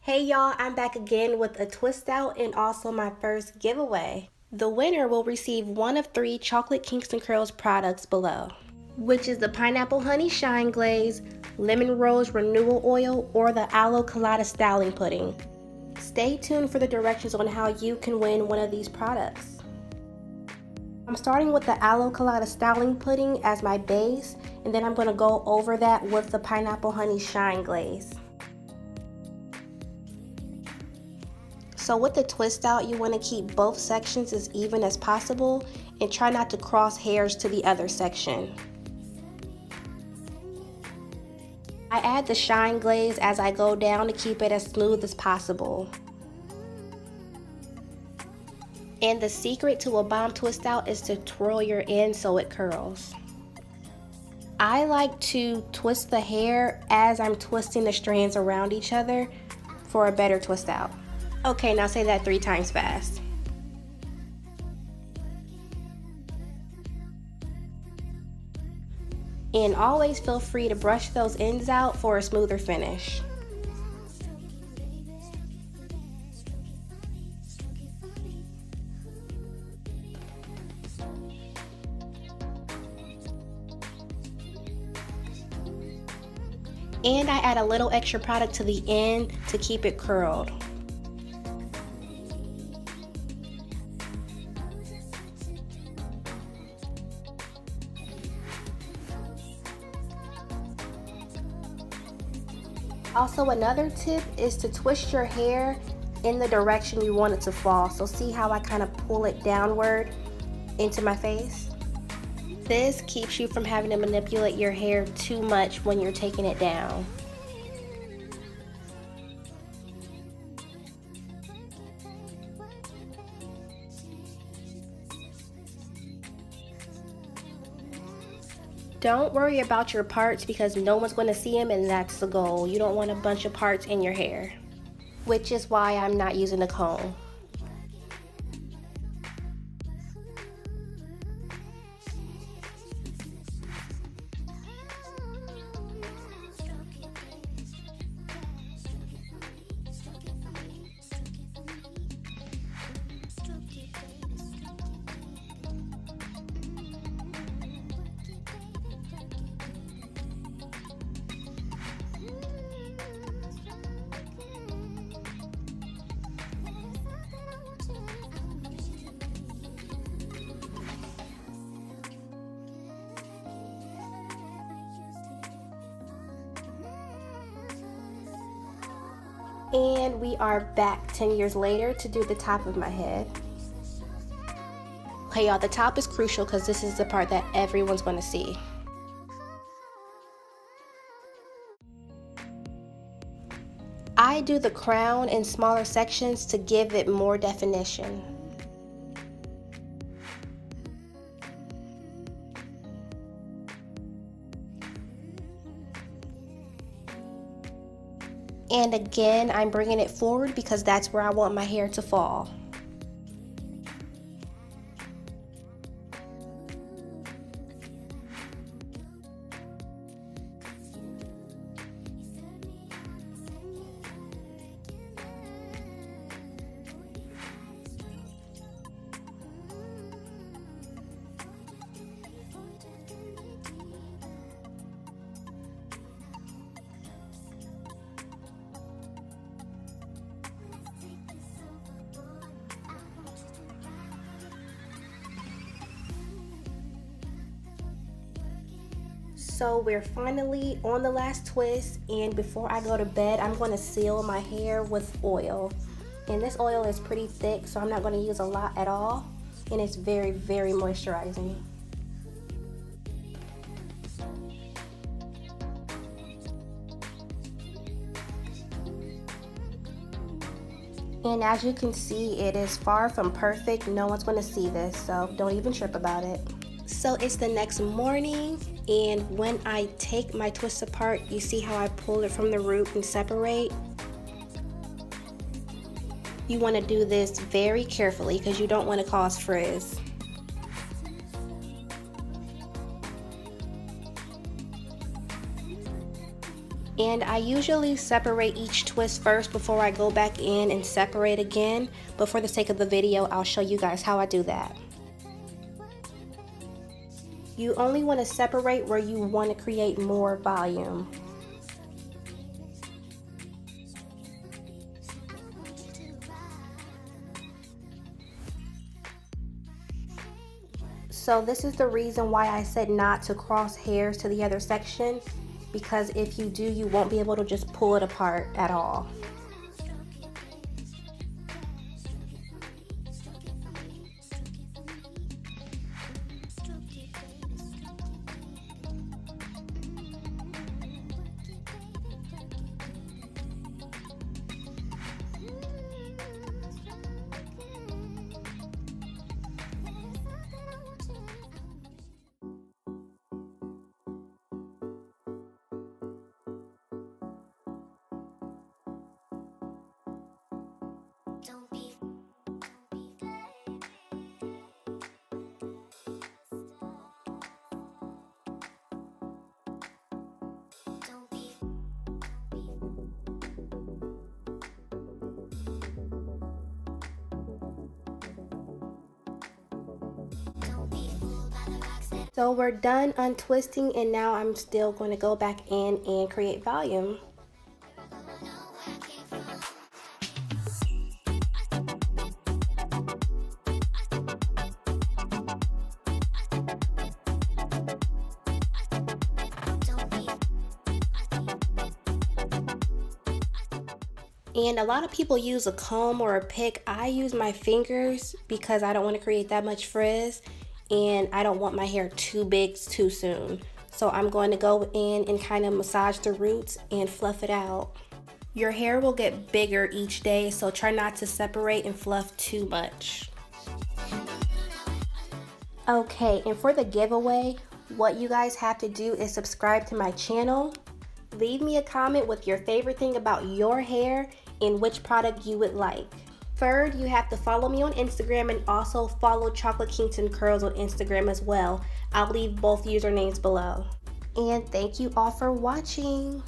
Hey y'all, I'm back again with a twist out and also my first giveaway. The winner will receive one of 3 Chocolate Kingston Curls products below, which is the Pineapple Honey Shine Glaze, Lemon Rose Renewal Oil, or the ALOE COLADA Styling Pudding. Stay tuned for the directions on how you can win one of these products. I'm starting with the ALOE COLADA Styling Pudding as my base, and then I'm going to go over that with the Pineapple Honey Shine Glaze. So with the twist out, you want to keep both sections as even as possible and try not to cross hairs to the other section. I add the shine glaze as I go down to keep it as smooth as possible. And the secret to a bomb twist out is to twirl your end so it curls. I like to twist the hair as I'm twisting the strands around each other for a better twist out. Okay, now say that 3 times fast. And always feel free to brush those ends out for a smoother finish. And I add a little extra product to the end to keep it curled. Also, another tip is to twist your hair in the direction you want it to fall. So see how I kind of pull it downward into my face? This keeps you from having to manipulate your hair too much when you're taking it down. Don't worry about your parts because no one's going to see them, and that's the goal. You don't want a bunch of parts in your hair, which is why I'm not using a comb. And we are back 10 years later to do the top of my head. Okay y'all, the top is crucial because this is the part that everyone's going to see. I do the crown in smaller sections to give it more definition. And again, I'm bringing it forward because that's where I want my hair to fall. So we're finally on the last twist, and before I go to bed, I'm going to seal my hair with oil. And this oil is pretty thick, so I'm not going to use a lot at all, and it's very, very moisturizing. And as you can see, it is far from perfect. No one's going to see this, so don't even trip about it. So it's the next morning, and when I take my twist apart, you see how I pull it from the root and separate? You want to do this very carefully because you don't want to cause frizz. And I usually separate each twist first before I go back in and separate again, but for the sake of the video, I'll show you guys how I do that. You only want to separate where you want to create more volume. So this is the reason why I said not to cross hairs to the other section, because if you do, you won't be able to just pull it apart at all. So we're done untwisting, and now I'm still going to go back in and create volume. And a lot of people use a comb or a pick. I use my fingers because I don't want to create that much frizz, and I don't want my hair too big too soon. So I'm going to go in and kind of massage the roots and fluff it out. Your hair will get bigger each day, so try not to separate and fluff too much. Okay, and for the giveaway, what you guys have to do is subscribe to my channel. Leave me a comment with your favorite thing about your hair and which product you would like. Third, you have to follow me on Instagram and also follow Chocolate Kingston Curls on Instagram as well. I'll leave both usernames below. And thank you all for watching.